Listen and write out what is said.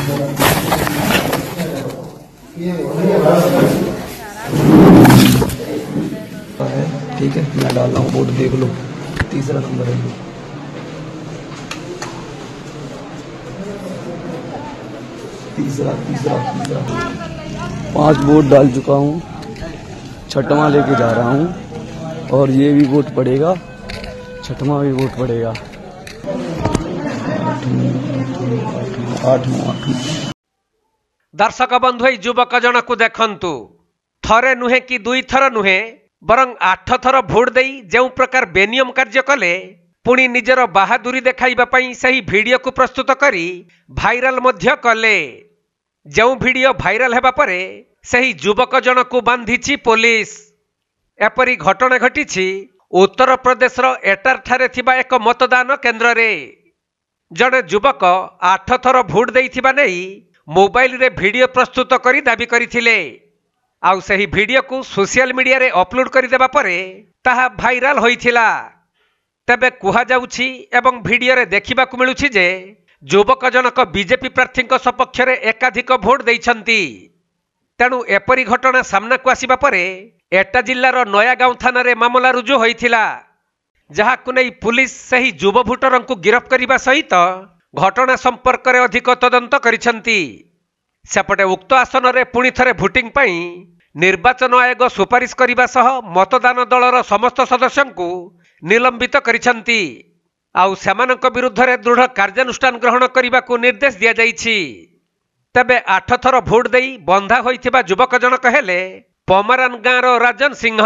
ठीक है, मैं डाल रहा हूँ वोट, देख लो। तीसरा नंबर है, तीसरा 5 वोट डाल चुका हूँ, 6वां लेके जा रहा हूँ और ये भी वोट पड़ेगा, 6वां भी वोट पड़ेगा। 8। दर्शक बंधु युवक जनक देखंतु, थरे नुहे कि 2 थर नुहे बरं 8 थर भोट दे जो प्रकार बेनियम कार्य कले, पुणी निजर बहादुरी देखाइबा पई सही वीडियो को प्रस्तुत करी भाइराल मध्य कले। जो वीडियो भाइराल हेबा परे सही युवक जनक बांधिछि पुलिस। एपरी घटना घटिछि उत्तर प्रदेश एटार ठारे थिबा एक मतदान केन्द्र रे। जड़े युवक 8 थर भोट देइथिबा नै मोबाइल रे वीडियो प्रस्तुत करी दाबी करिथिले। आउ सही वीडियो को सोशल मीडिया रे अपलोड करि देबा परे ताहा भाइराल होइथिला। तबे कुहा जाउछि एवं वीडियो रे देखिबा को मिलुछि जे युवक जनक बीजेपी प्रार्थी सपक्ष रे एकाधिक भोट देइछंती। तेणु एपरी घटना सामना को आसिबा परे एटा जिल्लार नयागांव थाना रे मामला रुजु होइथिला, जहाकु नै पुलिस सही युव भोटर को गिरफ्त करने सहित घटना संपर्क में अधिक तदंत करिछंती। सेपटे उक्त आसन में पुणी थरे भोटिंग पई निर्वाचन आयोग सुपारिश करने सह मतदान दलर समस्त सदस्यों को निलंबित करिछंती। आउ सेमानक विरुद्ध रे दृढ़ कार्यानुष्ठान ग्रहण करने को निर्देश दिया जाइछि। तबे 8 थर भोट देई बंधा होइथिबा युवक जनक हेले पमारान गाँर राजन सिंह।